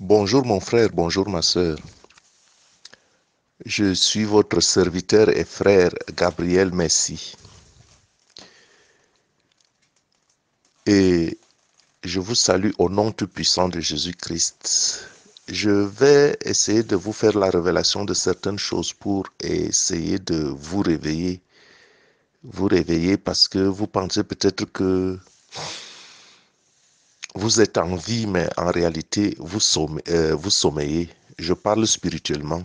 Bonjour mon frère, bonjour ma sœur. Je suis votre serviteur et frère Gabriel Messi. Et je vous salue au nom tout puissant de Jésus-Christ. Je vais essayer de vous faire la révélation de certaines choses pour essayer de vous réveiller. Vous réveiller parce que vous pensez peut-être que vous êtes en vie, mais en réalité, vous sommeillez. Je parle spirituellement.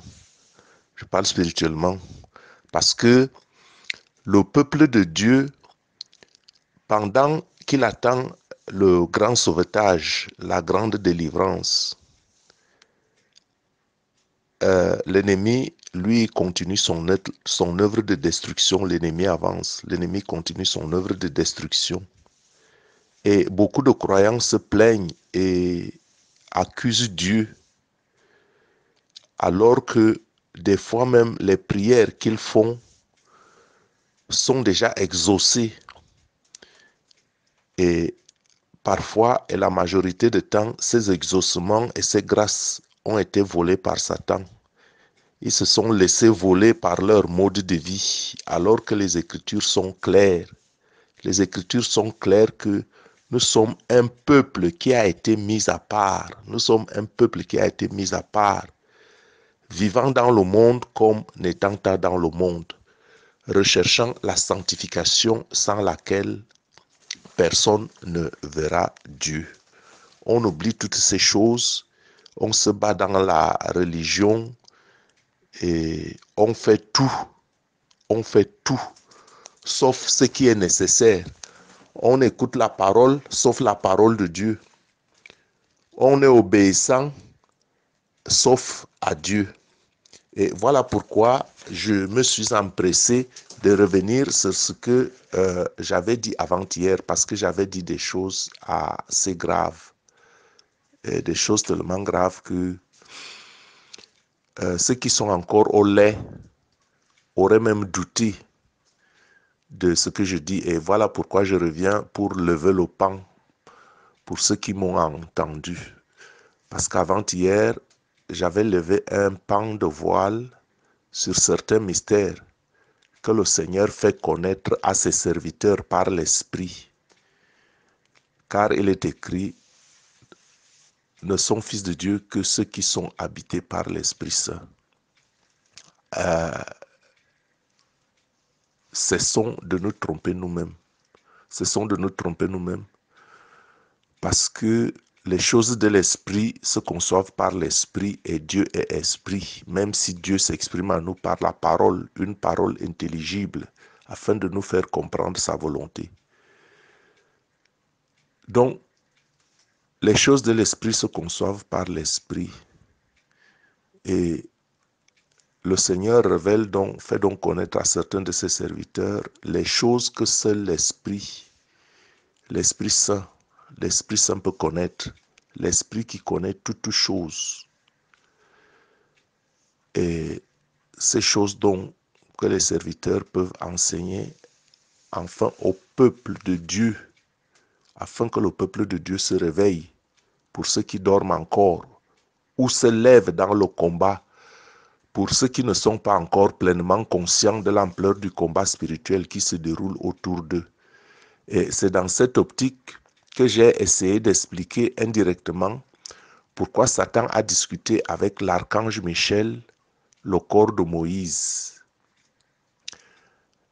Je parle spirituellement parce que le peuple de Dieu, pendant qu'il attend le grand sauvetage, la grande délivrance, l'ennemi, lui, continue son œuvre de destruction. L'ennemi avance. L'ennemi continue son œuvre de destruction. Et beaucoup de croyants se plaignent et accusent Dieu, alors que des fois même les prières qu'ils font sont déjà exaucées. Et parfois, et la majorité du temps, ces exaucements et ces grâces ont été volés par Satan. Ils se sont laissés voler par leur mode de vie, alors que les Écritures sont claires. Les Écritures sont claires que nous sommes un peuple qui a été mis à part. Nous sommes un peuple qui a été mis à part, vivant dans le monde comme n'étant pas dans le monde, recherchant la sanctification sans laquelle personne ne verra Dieu. On oublie toutes ces choses, on se bat dans la religion et on fait tout, sauf ce qui est nécessaire. On écoute la parole, sauf la parole de Dieu. On est obéissant, sauf à Dieu. Et voilà pourquoi je me suis empressé de revenir sur ce que j'avais dit avant-hier, parce que j'avais dit des choses assez graves, et des choses tellement graves que ceux qui sont encore au lait auraient même douté de ce que je dis. Et voilà pourquoi je reviens pour lever le pan pour ceux qui m'ont entendu. Parce qu'avant-hier, j'avais levé un pan de voile sur certains mystères que le Seigneur fait connaître à ses serviteurs par l'Esprit. Car il est écrit, ne sont fils de Dieu que ceux qui sont habités par l'Esprit Saint. Cessons de nous tromper nous-mêmes. Cessons de nous tromper nous-mêmes. Parce que les choses de l'esprit se conçoivent par l'esprit et Dieu est esprit, même si Dieu s'exprime à nous par la parole, une parole intelligible, afin de nous faire comprendre sa volonté. Donc, les choses de l'esprit se conçoivent par l'esprit. Et le Seigneur révèle donc, fait donc connaître à certains de ses serviteurs les choses que seul l'Esprit Saint, l'Esprit Saint peut connaître, l'Esprit qui connaît toutes choses. Et ces choses donc que les serviteurs peuvent enseigner enfin au peuple de Dieu, afin que le peuple de Dieu se réveille pour ceux qui dorment encore ou se lèvent dans le combat pour ceux qui ne sont pas encore pleinement conscients de l'ampleur du combat spirituel qui se déroule autour d'eux. Et c'est dans cette optique que j'ai essayé d'expliquer indirectement pourquoi Satan a discuté avec l'archange Michel le corps de Moïse.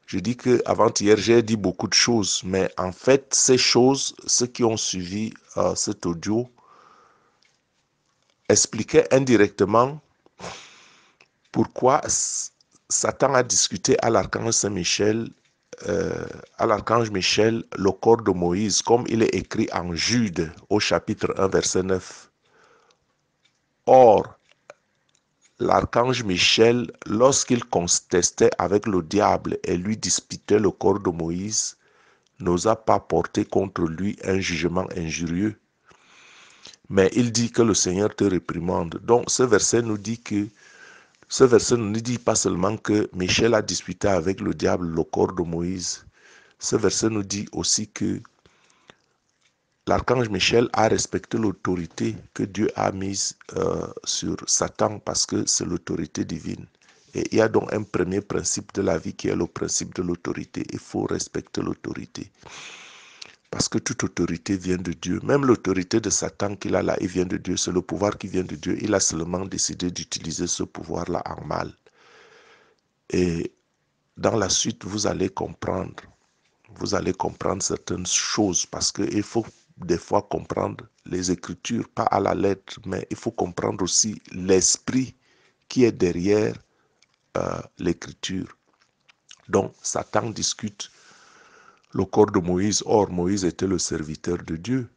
Je dis qu'avant-hier, j'ai dit beaucoup de choses, mais en fait, ces choses, ceux qui ont suivi cet audio, expliquaient indirectement pourquoi Satan a discuté à l'archange Saint-Michel, à l'archange Michel, le corps de Moïse, comme il est écrit en Jude au chapitre 1, verset 9. Or, l'archange Michel, lorsqu'il contestait avec le diable et lui disputait le corps de Moïse, n'osa pas porter contre lui un jugement injurieux. Mais il dit que le Seigneur te réprimande. Donc ce verset nous dit ne dit pas seulement que Michel a disputé avec le diable le corps de Moïse. Ce verset nous dit aussi que l'archange Michel a respecté l'autorité que Dieu a mise sur Satan parce que c'est l'autorité divine. Et il y a donc un premier principe de la vie qui est le principe de l'autorité. Il faut respecter l'autorité. Parce que toute autorité vient de Dieu. Même l'autorité de Satan qu'il a là, il vient de Dieu. C'est le pouvoir qui vient de Dieu. Il a seulement décidé d'utiliser ce pouvoir-là en mal. Et dans la suite, vous allez comprendre certaines choses parce qu'il faut des fois comprendre les Écritures, pas à la lettre, mais il faut comprendre aussi l'esprit qui est derrière l'Écriture. Donc, Satan discute le corps de Moïse. Or, Moïse était le serviteur de Dieu.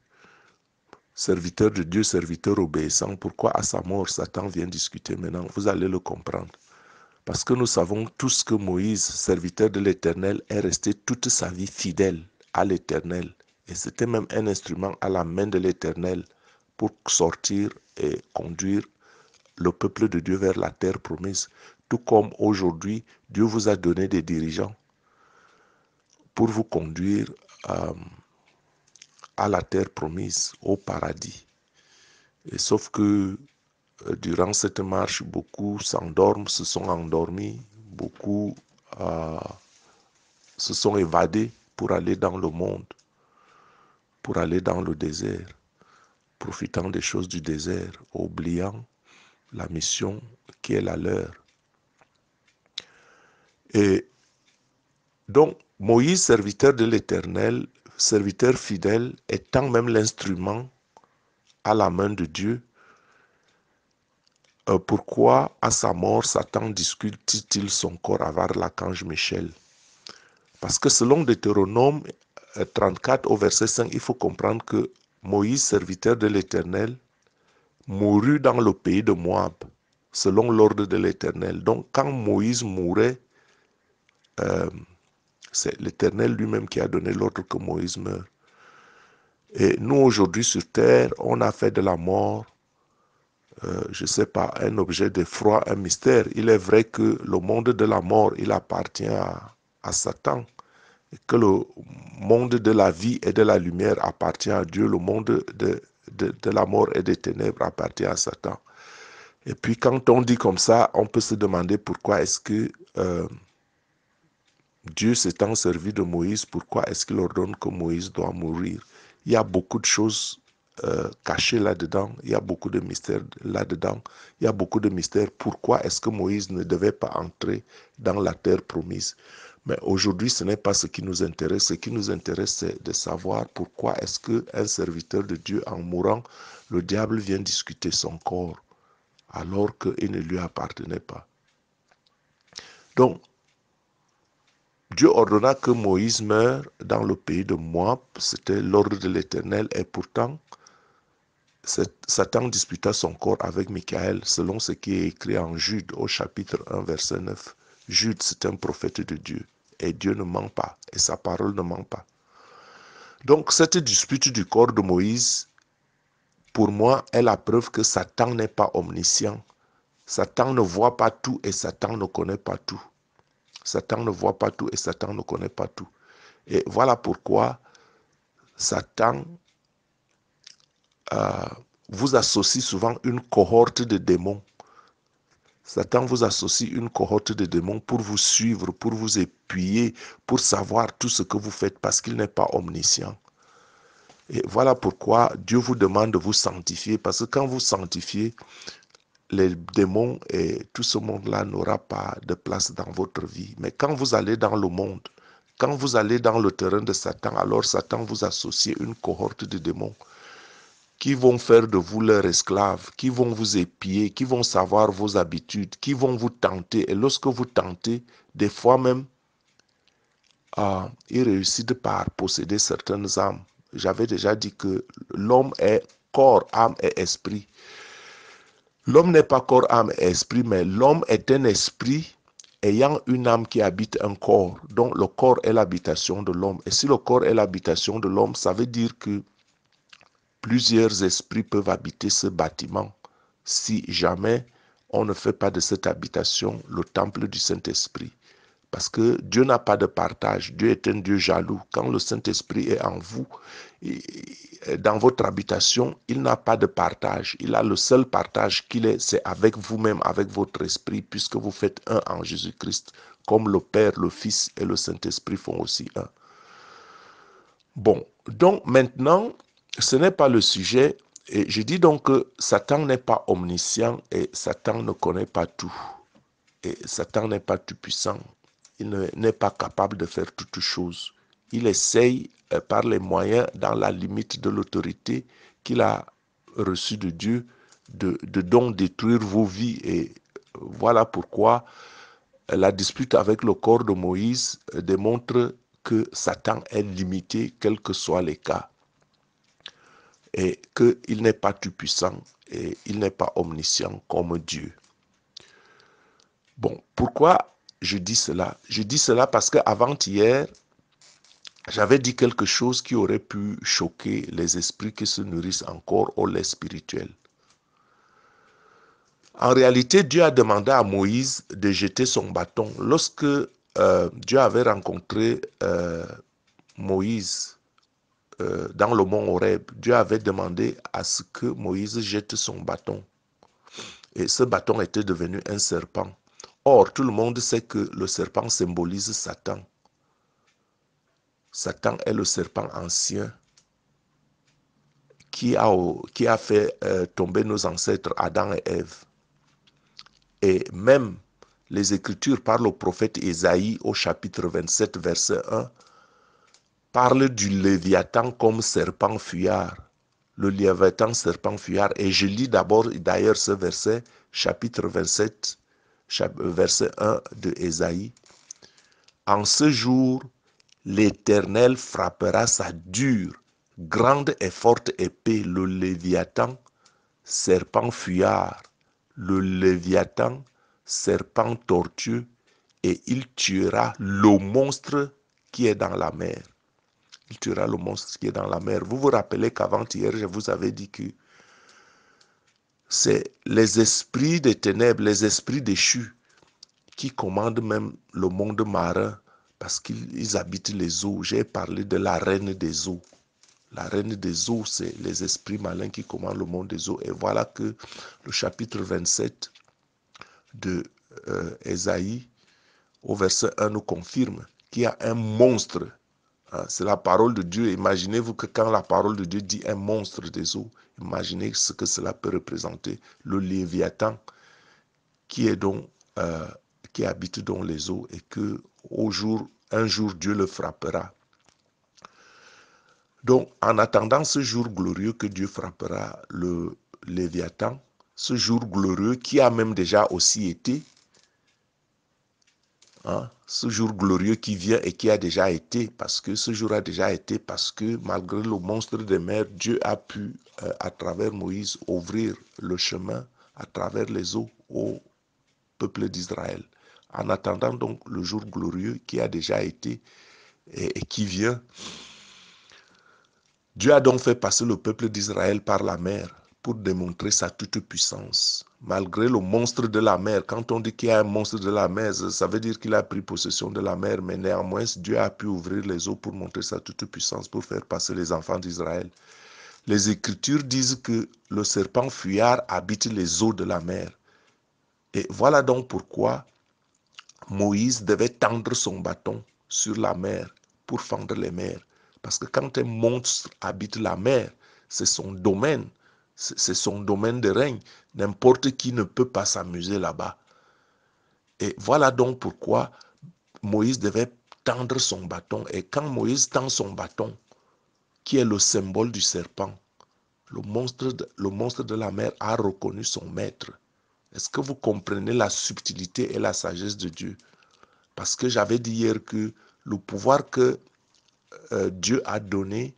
Serviteur de Dieu, serviteur obéissant. Pourquoi à sa mort, Satan vient discuter maintenant? Vous allez le comprendre. Parce que nous savons tous que Moïse, serviteur de l'Éternel, est resté toute sa vie fidèle à l'Éternel. Et c'était même un instrument à la main de l'Éternel pour sortir et conduire le peuple de Dieu vers la terre promise. Tout comme aujourd'hui, Dieu vous a donné des dirigeants pour vous conduire à la terre promise, au paradis. Et sauf que durant cette marche, beaucoup s'endorment, se sont endormis, beaucoup se sont évadés pour aller dans le monde, pour aller dans le désert, profitant des choses du désert, oubliant la mission qui est la leur. Et donc, Moïse, serviteur de l'Éternel, serviteur fidèle, étant même l'instrument à la main de Dieu, pourquoi à sa mort, Satan discute-t-il son corps avec l'archange Michel? Parce que selon Deutéronome 34 au verset 5, il faut comprendre que Moïse, serviteur de l'Éternel, mourut dans le pays de Moab, selon l'ordre de l'Éternel. Donc quand Moïse mourait, c'est l'Éternel lui-même qui a donné l'ordre que Moïse meure. Et nous aujourd'hui sur terre, on a fait de la mort, je ne sais pas, un objet d'effroi, un mystère. Il est vrai que le monde de la mort, il appartient à Satan. Et que le monde de la vie et de la lumière appartient à Dieu. Le monde de la mort et des ténèbres appartient à Satan. Et puis quand on dit comme ça, on peut se demander pourquoi est-ce que Dieu s'étant servi de Moïse, pourquoi est-ce qu'il ordonne que Moïse doit mourir? Il y a beaucoup de choses cachées là-dedans, il y a beaucoup de mystères là-dedans, il y a beaucoup de mystères. Pourquoi est-ce que Moïse ne devait pas entrer dans la terre promise? Mais aujourd'hui, ce n'est pas ce qui nous intéresse. Ce qui nous intéresse, c'est de savoir pourquoi est-ce qu'un serviteur de Dieu, en mourant, le diable vient discuter son corps, alors qu'il ne lui appartenait pas. Donc, Dieu ordonna que Moïse meure dans le pays de Moab. C'était l'ordre de l'Éternel. Et pourtant, Satan disputa son corps avec Michaël, selon ce qui est écrit en Jude au chapitre 1, verset 9. Jude, c'est un prophète de Dieu. Et Dieu ne ment pas. Et sa parole ne ment pas. Donc, cette dispute du corps de Moïse, pour moi, est la preuve que Satan n'est pas omniscient. Satan ne voit pas tout et Satan ne connaît pas tout. Satan ne voit pas tout et Satan ne connaît pas tout. Et voilà pourquoi Satan vous associe souvent une cohorte de démons. Satan vous associe une cohorte de démons pour vous suivre, pour vous épier, pour savoir tout ce que vous faites parce qu'il n'est pas omniscient. Et voilà pourquoi Dieu vous demande de vous sanctifier, parce que quand vous sanctifiez, les démons et tout ce monde-là n'aura pas de place dans votre vie. Mais quand vous allez dans le monde, quand vous allez dans le terrain de Satan, alors Satan vous associe une cohorte de démons qui vont faire de vous leurs esclaves, qui vont vous épier, qui vont savoir vos habitudes, qui vont vous tenter. Et lorsque vous tentez, des fois même, ils réussissent par posséder certaines âmes. J'avais déjà dit que l'homme est corps, âme et esprit. L'homme n'est pas corps, âme et esprit, mais l'homme est un esprit ayant une âme qui habite un corps. Donc le corps est l'habitation de l'homme. Et si le corps est l'habitation de l'homme, ça veut dire que plusieurs esprits peuvent habiter ce bâtiment si jamais on ne fait pas de cette habitation le temple du Saint-Esprit. Parce que Dieu n'a pas de partage. Dieu est un Dieu jaloux. Quand le Saint-Esprit est en vous, dans votre habitation, il n'a pas de partage. Il a le seul partage qu'il est, c'est avec vous-même, avec votre esprit, puisque vous faites un en Jésus-Christ, comme le Père, le Fils et le Saint-Esprit font aussi un. Bon, donc maintenant, ce n'est pas le sujet. Et je dis donc que Satan n'est pas omniscient et Satan ne connaît pas tout. Et Satan n'est pas tout puissant. Il n'est pas capable de faire toutes choses. Il essaye par les moyens, dans la limite de l'autorité qu'il a reçue de Dieu, de donc détruire vos vies. Et voilà pourquoi la dispute avec le corps de Moïse démontre que Satan est limité, quels que soient les cas. Et qu'il n'est pas tout puissant et il n'est pas omniscient comme Dieu. Bon, pourquoi je dis cela? Je dis cela parce qu'avant-hier, j'avais dit quelque chose qui aurait pu choquer les esprits qui se nourrissent encore au lait spirituel. En réalité, Dieu a demandé à Moïse de jeter son bâton. Lorsque Dieu avait rencontré Moïse dans le mont Horeb, Dieu avait demandé à ce que Moïse jette son bâton. Et ce bâton était devenu un serpent. Or, tout le monde sait que le serpent symbolise Satan. Satan est le serpent ancien qui a fait tomber nos ancêtres Adam et Ève. Et même les Écritures par le prophète Ésaïe au chapitre 27, verset 1, parlent du Léviathan comme serpent fuyard. Le Léviathan serpent fuyard. Et je lis d'abord d'ailleurs ce verset, chapitre 27, verset 1 de Ésaïe. En ce jour, l'Éternel frappera sa dure, grande et forte épée, le Léviathan, serpent fuyard, le Léviathan, serpent tortueux, et il tuera le monstre qui est dans la mer. Il tuera le monstre qui est dans la mer. Vous vous rappelez qu'avant-hier, je vous avais dit que c'est les esprits des ténèbres, les esprits déchus, qui commandent même le monde marin, parce qu'ils habitent les eaux. J'ai parlé de la reine des eaux. La reine des eaux, c'est les esprits malins qui commandent le monde des eaux. Et voilà que le chapitre 27 de Ésaïe, au verset 1, nous confirme qu'il y a un monstre. Hein, c'est la parole de Dieu. Imaginez-vous que quand la parole de Dieu dit un monstre des eaux, imaginez ce que cela peut représenter. Le Léviathan, qui est donc qui habite dans les eaux, et que un jour Dieu le frappera. Donc, en attendant ce jour glorieux que Dieu frappera le Léviathan, ce jour glorieux qui a même déjà aussi été, hein, ce jour glorieux qui vient et qui a déjà été, parce que ce jour a déjà été, parce que malgré le monstre des mers, Dieu a pu, à travers Moïse, ouvrir le chemin à travers les eaux au peuple d'Israël. En attendant donc le jour glorieux qui a déjà été et qui vient, Dieu a donc fait passer le peuple d'Israël par la mer pour démontrer sa toute-puissance. Malgré le monstre de la mer, quand on dit qu'il y a un monstre de la mer, ça veut dire qu'il a pris possession de la mer, mais néanmoins, Dieu a pu ouvrir les eaux pour montrer sa toute-puissance, pour faire passer les enfants d'Israël. Les Écritures disent que le serpent fuyard habite les eaux de la mer. Et voilà donc pourquoi Moïse devait tendre son bâton sur la mer pour fendre les mers. Parce que quand un monstre habite la mer, c'est son domaine. C'est son domaine de règne. N'importe qui ne peut pas s'amuser là-bas. Et voilà donc pourquoi Moïse devait tendre son bâton. Et quand Moïse tend son bâton, qui est le symbole du serpent, le monstre de la mer a reconnu son maître. Est-ce que vous comprenez la subtilité et la sagesse de Dieu? Parce que j'avais dit hier que le pouvoir que Dieu a donné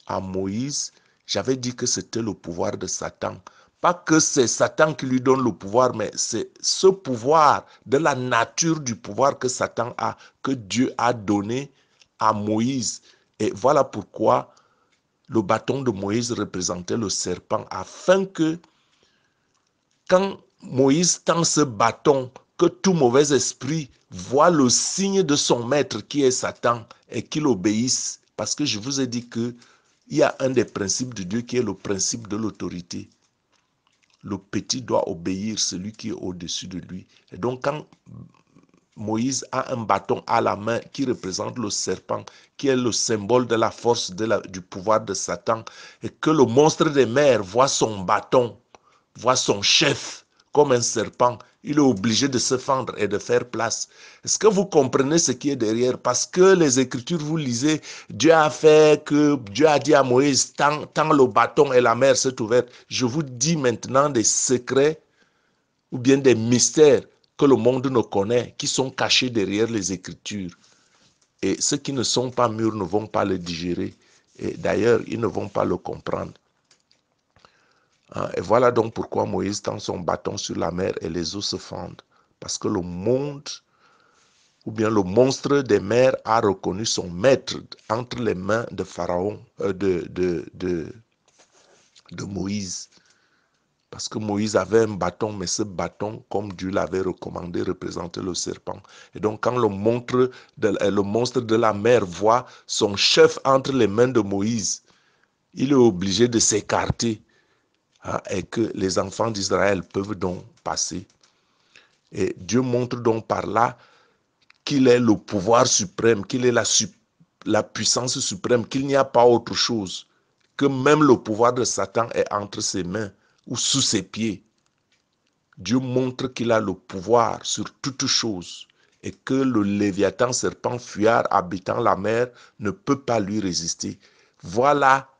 à Moïse, j'avais dit que c'était le pouvoir de Satan. Pas que c'est Satan qui lui donne le pouvoir, mais c'est ce pouvoir, de la nature du pouvoir que Satan a, que Dieu a donné à Moïse. Et voilà pourquoi le bâton de Moïse représentait le serpent, afin que quand Moïse tend ce bâton que tout mauvais esprit voit le signe de son maître qui est Satan et qu'il obéisse. Parce que je vous ai dit qu'il y a un des principes de Dieu qui est le principe de l'autorité. Le petit doit obéir celui qui est au-dessus de lui. Et donc quand Moïse a un bâton à la main qui représente le serpent, qui est le symbole de la force, du pouvoir de Satan, et que le monstre des mers voit son bâton, voit son chef comme un serpent, il est obligé de se fendre et de faire place. Est-ce que vous comprenez ce qui est derrière? Parce que les Écritures, vous lisez, Dieu a dit à Moïse, tant le bâton et la mer s'est ouverte. Je vous dis maintenant des secrets ou bien des mystères que le monde ne connaît, qui sont cachés derrière les Écritures. Et ceux qui ne sont pas mûrs ne vont pas le digérer. Et d'ailleurs, ils ne vont pas le comprendre. Et voilà donc pourquoi Moïse tend son bâton sur la mer et les eaux se fendent. Parce que le monde, ou bien le monstre des mers, a reconnu son maître entre les mains de Pharaon, de Moïse. Parce que Moïse avait un bâton, mais ce bâton, comme Dieu l'avait recommandé, représentait le serpent. Et donc quand le monstre de la mer voit son chef entre les mains de Moïse, il est obligé de s'écarter. Et que les enfants d'Israël peuvent donc passer. Et Dieu montre donc par là qu'il est le pouvoir suprême, qu'il est la puissance suprême, qu'il n'y a pas autre chose, que même le pouvoir de Satan est entre ses mains ou sous ses pieds. Dieu montre qu'il a le pouvoir sur toutes choses et que le Léviathan, serpent fuyard habitant la mer, ne peut pas lui résister. Voilà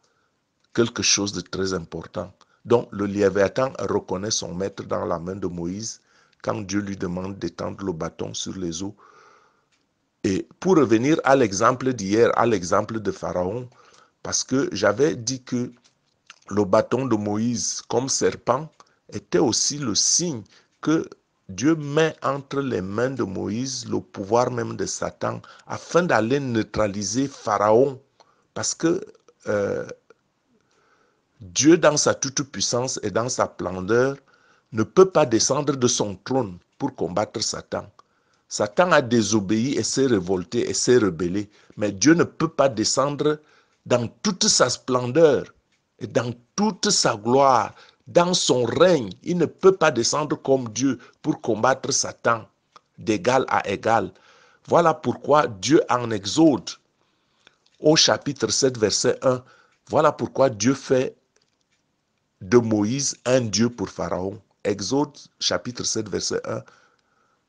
quelque chose de très important. Donc le Léviathan reconnaît son maître dans la main de Moïse quand Dieu lui demande d'étendre le bâton sur les eaux. Et pour revenir à l'exemple d'hier, à l'exemple de Pharaon, parce que j'avais dit que le bâton de Moïse comme serpent était aussi le signe que Dieu met entre les mains de Moïse le pouvoir même de Satan afin d'aller neutraliser Pharaon. Parce que Dieu, dans sa toute-puissance et dans sa splendeur, ne peut pas descendre de son trône pour combattre Satan. Satan a désobéi et s'est révolté et s'est rebellé. Mais Dieu ne peut pas descendre dans toute sa splendeur et dans toute sa gloire, dans son règne. Il ne peut pas descendre comme Dieu pour combattre Satan d'égal à égal. Voilà pourquoi Dieu en Exode, au chapitre 7, verset 1, voilà pourquoi Dieu fait de Moïse un Dieu pour Pharaon. Exode chapitre 7 verset 1.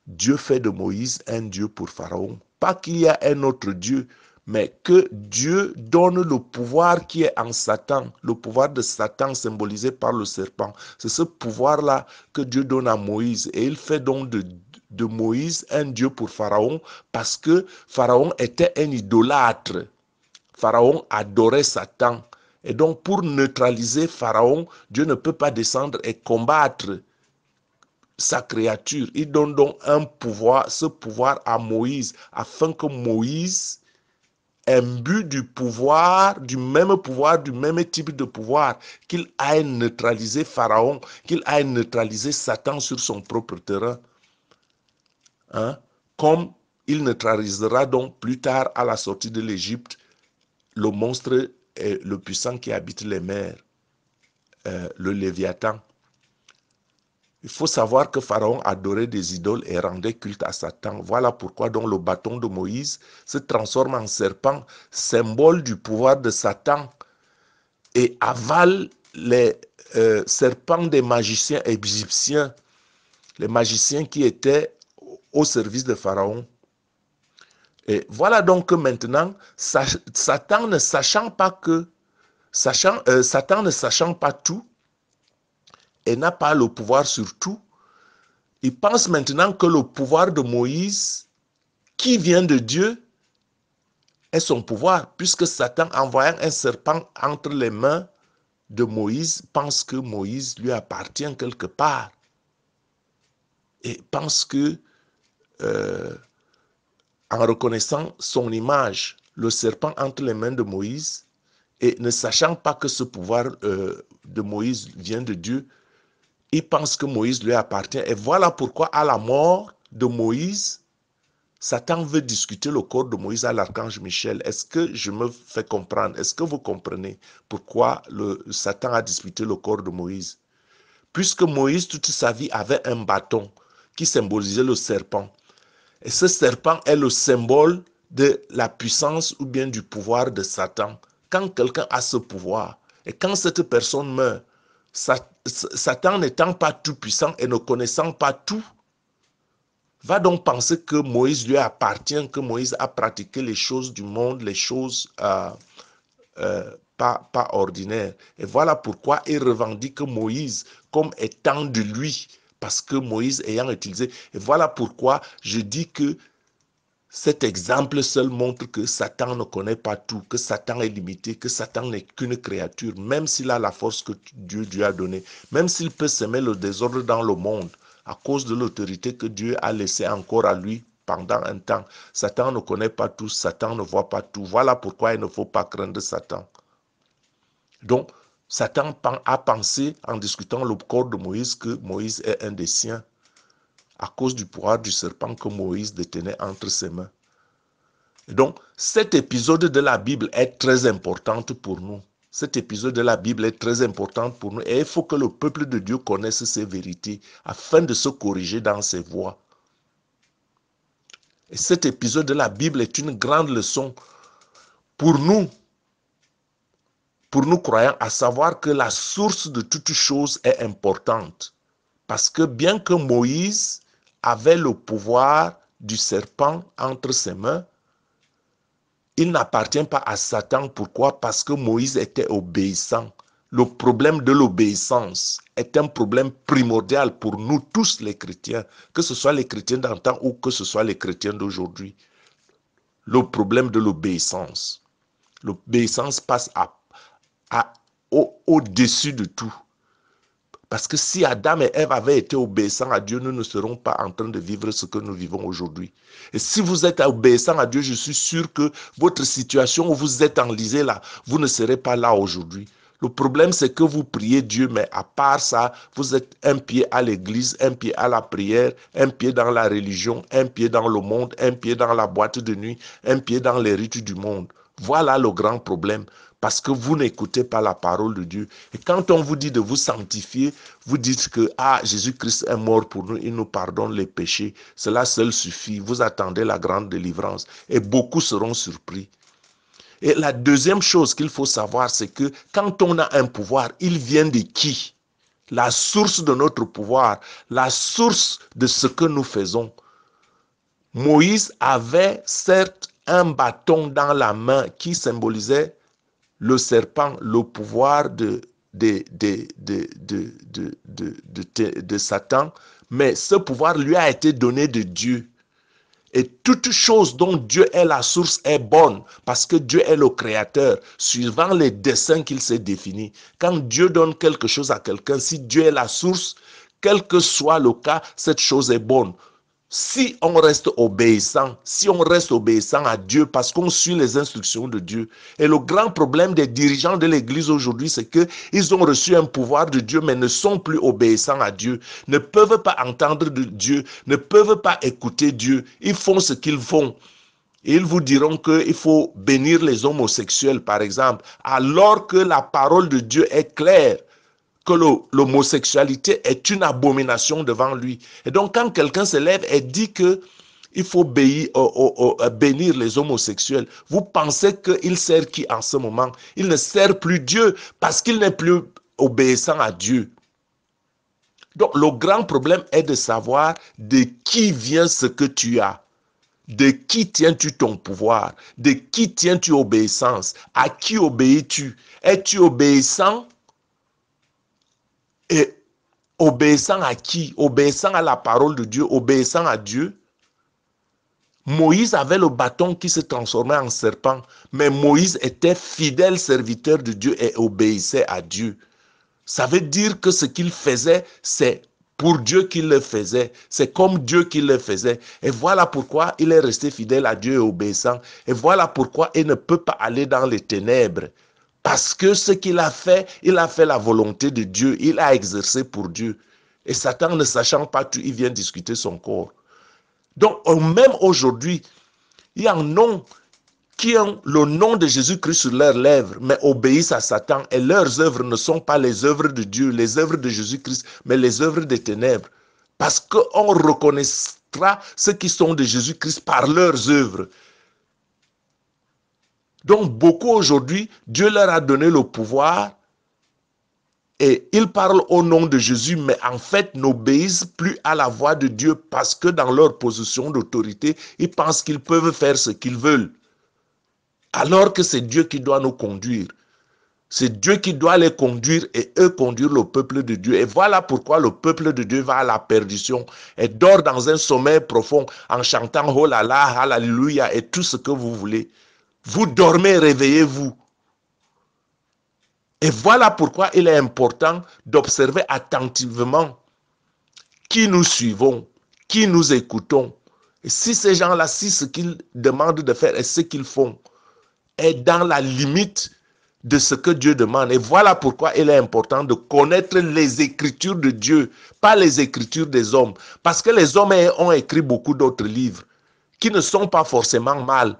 Dieu fait de Moïse un Dieu pour Pharaon. Pas qu'il y a un autre Dieu, mais que Dieu donne le pouvoir qui est en Satan, le pouvoir de Satan symbolisé par le serpent. C'est ce pouvoir-là que Dieu donne à Moïse. Et il fait donc de Moïse un Dieu pour Pharaon parce que Pharaon était un idolâtre. Pharaon adorait Satan. Et donc, pour neutraliser Pharaon, Dieu ne peut pas descendre et combattre sa créature. Il donne donc un pouvoir, ce pouvoir à Moïse, afin que Moïse, imbu du pouvoir, du même type de pouvoir, qu'il aille neutraliser Pharaon, qu'il aille neutraliser Satan sur son propre terrain. Comme il neutralisera donc plus tard à la sortie de l'Égypte le monstre et le puissant qui habite les mers, le Léviathan. Il faut savoir que Pharaon adorait des idoles et rendait culte à Satan. Voilà pourquoi donc le bâton de Moïse se transforme en serpent, symbole du pouvoir de Satan, et avale les serpents des magiciens égyptiens, les magiciens qui étaient au service de Pharaon. Et voilà donc que maintenant, Satan ne sachant pas tout, et n'a pas le pouvoir sur tout, il pense maintenant que le pouvoir de Moïse, qui vient de Dieu, est son pouvoir, puisque Satan, envoyant un serpent entre les mains de Moïse, pense que Moïse lui appartient quelque part. Et pense que, en reconnaissant son image, le serpent entre les mains de Moïse, et ne sachant pas que ce pouvoir de Moïse vient de Dieu, il pense que Moïse lui appartient. Et voilà pourquoi à la mort, de Moïse, Satan veut discuter le corps de Moïse à l'archange Michel. Est-ce que je me fais comprendre? Est-ce que vous comprenez pourquoi Satan a disputé le corps de Moïse? Puisque Moïse, toute sa vie, avait un bâton qui symbolisait le serpent. Et ce serpent est le symbole de la puissance ou bien du pouvoir de Satan. Quand quelqu'un a ce pouvoir, et quand cette personne meurt, Satan n'étant pas tout puissant et ne connaissant pas tout, va donc penser que Moïse lui appartient, que Moïse a pratiqué les choses du monde, les choses pas ordinaires. Et voilà pourquoi il revendique Moïse comme étant de lui, parce que Moïse ayant utilisé. Et voilà pourquoi je dis que cet exemple seul montre que Satan ne connaît pas tout, que Satan est limité, que Satan n'est qu'une créature, même s'il a la force que Dieu lui a donnée, même s'il peut semer le désordre dans le monde, à cause de l'autorité que Dieu a laissée encore à lui pendant un temps. Satan ne connaît pas tout, Satan ne voit pas tout. Voilà pourquoi il ne faut pas craindre Satan. Donc, Satan a pensé, en discutant le corps de Moïse, que Moïse est un des siens, à cause du pouvoir du serpent que Moïse détenait entre ses mains. Et donc, cet épisode de la Bible est très important pour nous. Cet épisode de la Bible est très important pour nous et il faut que le peuple de Dieu connaisse ces vérités afin de se corriger dans ses voies. Et cet épisode de la Bible est une grande leçon pour nous croyants, à savoir que la source de toute chose est importante. Parce que bien que Moïse avait le pouvoir du serpent entre ses mains, il n'appartient pas à Satan. Pourquoi? Parce que Moïse était obéissant. Le problème de l'obéissance est un problème primordial pour nous tous les chrétiens, que ce soit les chrétiens d'antan ou que ce soit les chrétiens d'aujourd'hui. Le problème de l'obéissance. L'obéissance passe au-dessus de tout. Parce que si Adam et Ève avaient été obéissants à Dieu, nous ne serons pas en train de vivre ce que nous vivons aujourd'hui. Et si vous êtes obéissant à Dieu, je suis sûr que votre situation où vous êtes enlisé là, vous ne serez pas là aujourd'hui. Le problème, c'est que vous priez Dieu, mais à part ça, vous êtes un pied à l'église, un pied à la prière, un pied dans la religion, un pied dans le monde, un pied dans la boîte de nuit, un pied dans les rites du monde. Voilà le grand problème. Parce que vous n'écoutez pas la parole de Dieu. Et quand on vous dit de vous sanctifier, vous dites que Jésus-Christ est mort pour nous, il nous pardonne les péchés. Cela seul suffit. Vous attendez la grande délivrance. Et beaucoup seront surpris. Et la deuxième chose qu'il faut savoir, c'est que quand on a un pouvoir, il vient de qui? La source de notre pouvoir, la source de ce que nous faisons. Moïse avait certes un bâton dans la main qui symbolisait le serpent, le pouvoir de Satan, mais ce pouvoir lui a été donné de Dieu. Et toute chose dont Dieu est la source est bonne, parce que Dieu est le créateur, suivant les desseins qu'il s'est définis. Quand Dieu donne quelque chose à quelqu'un, si Dieu est la source, quel que soit le cas, cette chose est bonne. Si on reste obéissant à Dieu parce qu'on suit les instructions de Dieu. Et le grand problème des dirigeants de l'Église aujourd'hui, c'est qu'ils ont reçu un pouvoir de Dieu, mais ne sont plus obéissants à Dieu, ne peuvent pas entendre de Dieu, ne peuvent pas écouter Dieu. Ils font ce qu'ils font. Et ils vous diront qu'il faut bénir les homosexuels, par exemple, alors que la parole de Dieu est claire. Que l'homosexualité est une abomination devant lui. Et donc, quand quelqu'un se lève et dit qu'il faut bénir les homosexuels, vous pensez qu'il sert qui en ce moment? Il ne sert plus Dieu parce qu'il n'est plus obéissant à Dieu. Donc, le grand problème est de savoir de qui vient ce que tu as. De qui tiens-tu ton pouvoir? De qui tiens-tu obéissance? À qui obéis-tu? Es-tu obéissant? Et obéissant à qui? Obéissant à la parole de Dieu, obéissant à Dieu. Moïse avait le bâton qui se transformait en serpent, mais Moïse était fidèle serviteur de Dieu et obéissait à Dieu. Ça veut dire que ce qu'il faisait, c'est pour Dieu qu'il le faisait. C'est comme Dieu qu'il le faisait. Et voilà pourquoi il est resté fidèle à Dieu et obéissant. Et voilà pourquoi il ne peut pas aller dans les ténèbres. Parce que ce qu'il a fait, il a fait la volonté de Dieu. Il a exercé pour Dieu. Et Satan, ne sachant pas tout, il vient discuter son corps. Donc, même aujourd'hui, il y a un nom qui ont le nom de Jésus-Christ sur leurs lèvres, mais obéissent à Satan, et leurs œuvres ne sont pas les œuvres de Dieu, les œuvres de Jésus-Christ, mais les œuvres des ténèbres. Parce qu'on reconnaîtra ceux qui sont de Jésus-Christ par leurs œuvres. Donc beaucoup aujourd'hui, Dieu leur a donné le pouvoir et ils parlent au nom de Jésus, mais en fait n'obéissent plus à la voix de Dieu parce que dans leur position d'autorité, ils pensent qu'ils peuvent faire ce qu'ils veulent. Alors que c'est Dieu qui doit nous conduire. C'est Dieu qui doit les conduire et eux conduire le peuple de Dieu. Et voilà pourquoi le peuple de Dieu va à la perdition et dort dans un sommeil profond en chantant oh là là, alléluia et tout ce que vous voulez. Vous dormez, réveillez-vous. Et voilà pourquoi il est important d'observer attentivement qui nous suivons, qui nous écoutons. Et si ces gens-là, si ce qu'ils demandent de faire et ce qu'ils font est dans la limite de ce que Dieu demande. Et voilà pourquoi il est important de connaître les écritures de Dieu, pas les écritures des hommes. Parce que les hommes ont écrit beaucoup d'autres livres qui ne sont pas forcément mal.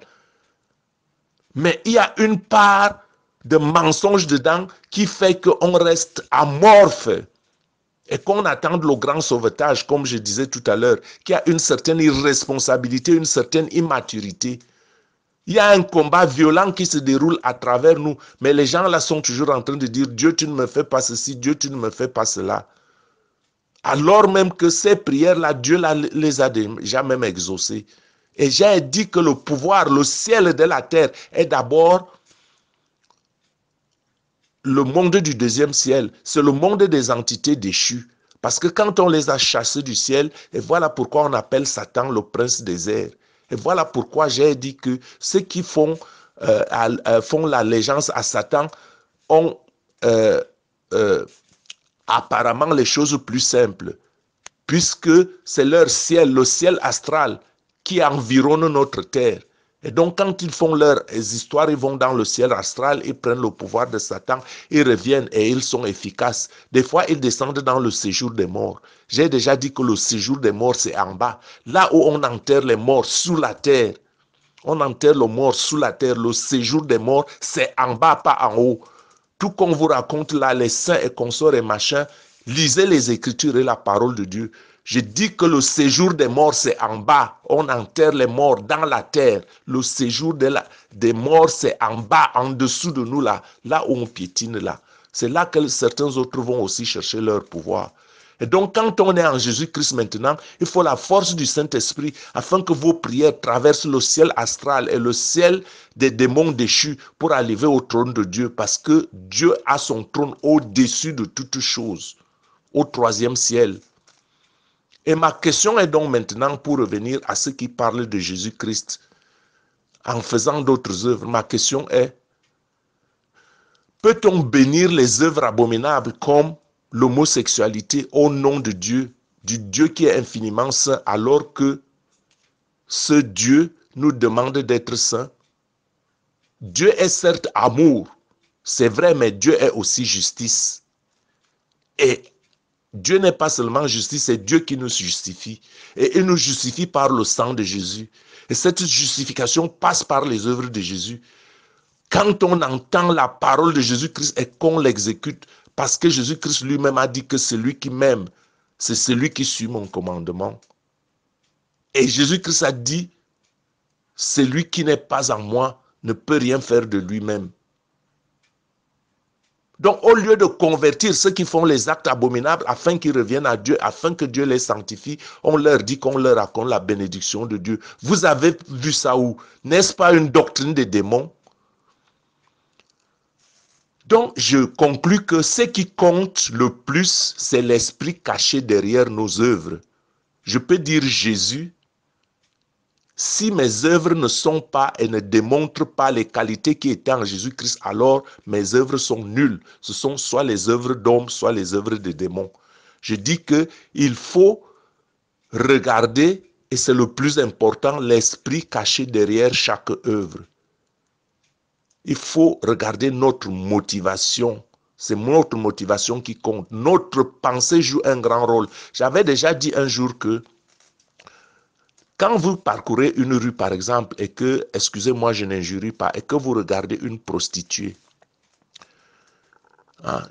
Mais il y a une part de mensonge dedans qui fait qu'on reste amorphe et qu'on attend le grand sauvetage, comme je disais tout à l'heure, qui a une certaine irresponsabilité, une certaine immaturité. Il y a un combat violent qui se déroule à travers nous, mais les gens là sont toujours en train de dire Dieu, tu ne me fais pas ceci, Dieu, tu ne me fais pas cela. Alors même que ces prières-là, Dieu les a déjà même exaucées. Et j'ai dit que le pouvoir, le ciel de la terre est d'abord le monde du deuxième ciel. C'est le monde des entités déchues. Parce que quand on les a chassés du ciel, et voilà pourquoi on appelle Satan le prince des airs. Et voilà pourquoi j'ai dit que ceux qui font l'allégeance à Satan ont apparemment les choses plus simples, puisque c'est leur ciel, le ciel astral, qui environne notre terre. Et donc, quand ils font leurs histoires, ils vont dans le ciel astral, ils prennent le pouvoir de Satan, ils reviennent et ils sont efficaces. Des fois, ils descendent dans le séjour des morts. J'ai déjà dit que le séjour des morts, c'est en bas. Là où on enterre les morts, sous la terre. On enterre les morts sous la terre. Le séjour des morts, c'est en bas, pas en haut. Tout qu'on vous raconte là, les saints et consorts et machins, lisez les Écritures et la parole de Dieu. Je dis que le séjour des morts, c'est en bas. On enterre les morts dans la terre. Le séjour des morts, c'est en bas, en dessous de nous, là où on piétine, là. C'est là que certains autres vont aussi chercher leur pouvoir. Et donc, quand on est en Jésus-Christ maintenant, il faut la force du Saint-Esprit afin que vos prières traversent le ciel astral et le ciel des démons déchus pour arriver au trône de Dieu, parce que Dieu a son trône au-dessus de toutes choses, au troisième ciel. Et ma question est donc maintenant, pour revenir à ceux qui parlent de Jésus-Christ en faisant d'autres œuvres, ma question est, peut-on bénir les œuvres abominables comme l'homosexualité au nom de Dieu, du Dieu qui est infiniment saint, alors que ce Dieu nous demande d'être saint? Dieu est certes amour, c'est vrai, mais Dieu est aussi justice. Et Dieu n'est pas seulement justice, c'est Dieu qui nous justifie. Et il nous justifie par le sang de Jésus. Et cette justification passe par les œuvres de Jésus. Quand on entend la parole de Jésus-Christ et qu'on l'exécute, parce que Jésus-Christ lui-même a dit que celui qui m'aime, c'est celui qui suit mon commandement. Et Jésus-Christ a dit, celui qui n'est pas en moi ne peut rien faire de lui-même. Donc, au lieu de convertir ceux qui font les actes abominables afin qu'ils reviennent à Dieu, afin que Dieu les sanctifie, on leur dit qu'on leur raconte la bénédiction de Dieu. Vous avez vu ça où? N'est-ce pas une doctrine des démons? Donc, je conclus que ce qui compte le plus, c'est l'esprit caché derrière nos œuvres. Je peux dire Jésus, si mes œuvres ne sont pas et ne démontrent pas les qualités qui étaient en Jésus-Christ, alors mes œuvres sont nulles. Ce sont soit les œuvres d'hommes, soit les œuvres de démons. Je dis qu'il faut regarder, et c'est le plus important, l'esprit caché derrière chaque œuvre. Il faut regarder notre motivation. C'est notre motivation qui compte. Notre pensée joue un grand rôle. J'avais déjà dit un jour que Quand vous parcourez une rue, par exemple, et que, excusez-moi, je n'injurie pas, et que vous regardez une prostituée, hein,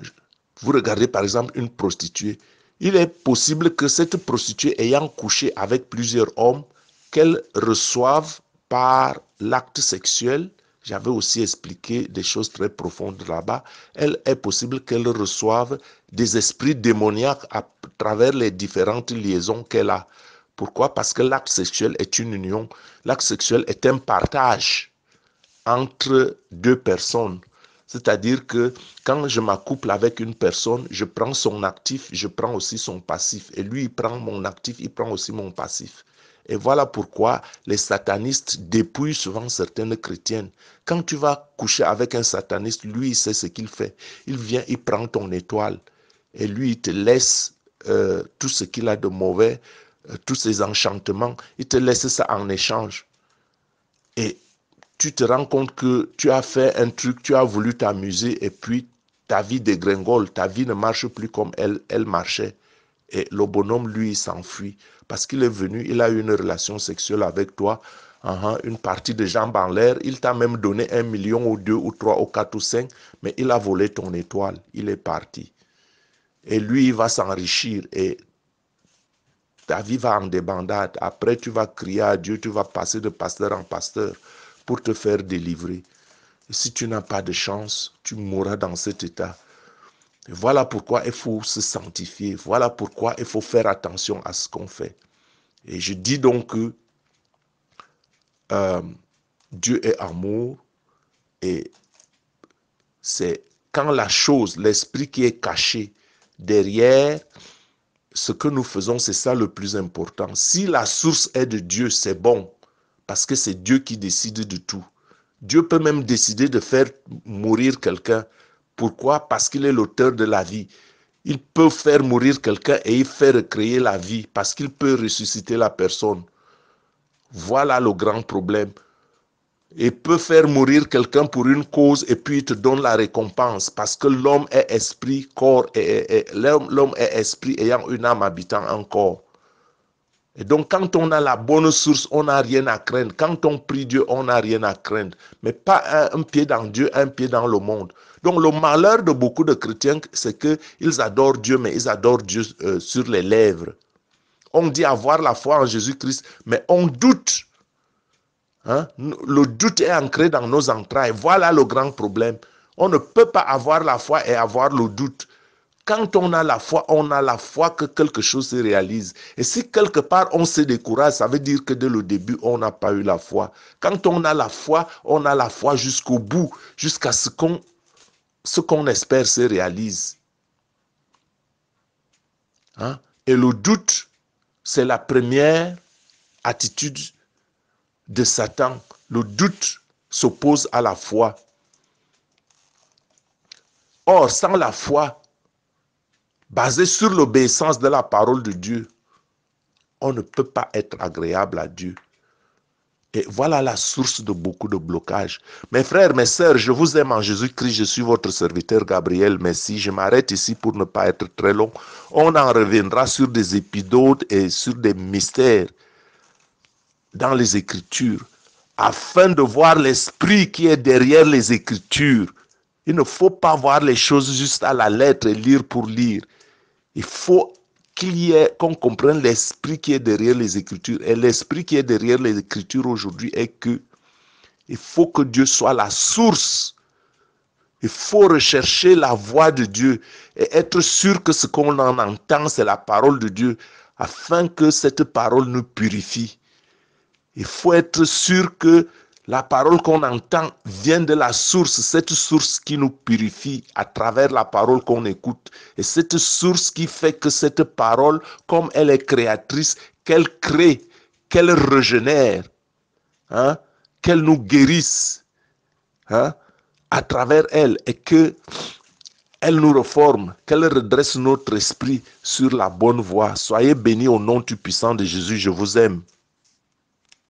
vous regardez par exemple une prostituée, il est possible que cette prostituée ayant couché avec plusieurs hommes, qu'elle reçoive par l'acte sexuel, j'avais aussi expliqué des choses très profondes là-bas, elle est possible qu'elle reçoive des esprits démoniaques à travers les différentes liaisons qu'elle a. Pourquoi? Parce que l'acte sexuel est une union, l'acte sexuel est un partage entre deux personnes. C'est-à-dire que quand je m'accouple avec une personne, je prends son actif, je prends aussi son passif. Et lui, il prend mon actif, il prend aussi mon passif. Et voilà pourquoi les satanistes dépouillent souvent certaines chrétiennes. Quand tu vas coucher avec un sataniste, lui, il sait ce qu'il fait. Il vient, il prend ton étoile. Et lui, il te laisse tout ce qu'il a de mauvais, tous ses enchantements. Il te laisse ça en échange. Et tu te rends compte que tu as fait un truc, tu as voulu t'amuser et puis ta vie dégringole, ta vie ne marche plus comme elle marchait. Et le bonhomme, lui, il s'enfuit parce qu'il est venu, il a eu une relation sexuelle avec toi, une partie de jambes en l'air, il t'a même donné 1 million ou 2 ou 3 ou 4 ou 5, mais il a volé ton étoile, il est parti. Et lui, il va s'enrichir et ta vie va en débandade. Après, tu vas crier à Dieu, tu vas passer de pasteur en pasteur pour te faire délivrer. Et si tu n'as pas de chance, tu mourras dans cet état. Et voilà pourquoi il faut se sanctifier. Voilà pourquoi il faut faire attention à ce qu'on fait. Et je dis donc que Dieu est amour et c'est quand la chose, l'esprit qui est caché derrière ce que nous faisons, c'est ça le plus important. Si la source est de Dieu, c'est bon, parce que c'est Dieu qui décide de tout. Dieu peut même décider de faire mourir quelqu'un. Pourquoi? Parce qu'il est l'auteur de la vie. Il peut faire mourir quelqu'un et il fait recréer la vie parce qu'il peut ressusciter la personne. Voilà le grand problème. Il peut faire mourir quelqu'un pour une cause et puis il te donne la récompense parce que l'homme est esprit, corps, et l'homme est esprit ayant une âme habitant un corps. Et donc, quand on a la bonne source, on n'a rien à craindre. Quand on prie Dieu, on n'a rien à craindre. Mais pas un pied dans Dieu, un pied dans le monde. Donc, le malheur de beaucoup de chrétiens, c'est qu'ils adorent Dieu, mais ils adorent Dieu sur les lèvres. On dit avoir la foi en Jésus-Christ, mais on doute. Le doute est ancré dans nos entrailles. Voilà le grand problème. On ne peut pas avoir la foi et avoir le doute. Quand on a la foi que quelque chose se réalise. Et si quelque part on se décourage, ça veut dire que dès le début, on n'a pas eu la foi. Quand on a la foi jusqu'au bout, jusqu'à ce qu'on espère se réalise. Et le doute, c'est la première attitude de Satan. Le doute s'oppose à la foi. Or, sans la foi, basée sur l'obéissance de la parole de Dieu, on ne peut pas être agréable à Dieu. Et voilà la source de beaucoup de blocages. Mes frères, mes sœurs, je vous aime en Jésus-Christ. Je suis votre serviteur Gabriel Messi. Je m'arrête ici pour ne pas être très long. On en reviendra sur des épisodes et sur des mystères dans les Écritures, afin de voir l'esprit qui est derrière les Écritures. Il ne faut pas voir les choses juste à la lettre et lire pour lire. Il faut qu'on comprenne l'esprit qui est derrière les Écritures. Et l'esprit qui est derrière les Écritures aujourd'hui est que il faut que Dieu soit la source. Il faut rechercher la voix de Dieu et être sûr que ce qu'on en entend, c'est la parole de Dieu, afin que cette parole nous purifie. Il faut être sûr que la parole qu'on entend vient de la source, cette source qui nous purifie à travers la parole qu'on écoute. Et cette source qui fait que cette parole, comme elle est créatrice, qu'elle crée, qu'elle régénère, qu'elle nous guérisse à travers elle et qu'elle nous reforme, qu'elle redresse notre esprit sur la bonne voie. Soyez bénis au nom du puissant de Jésus, je vous aime.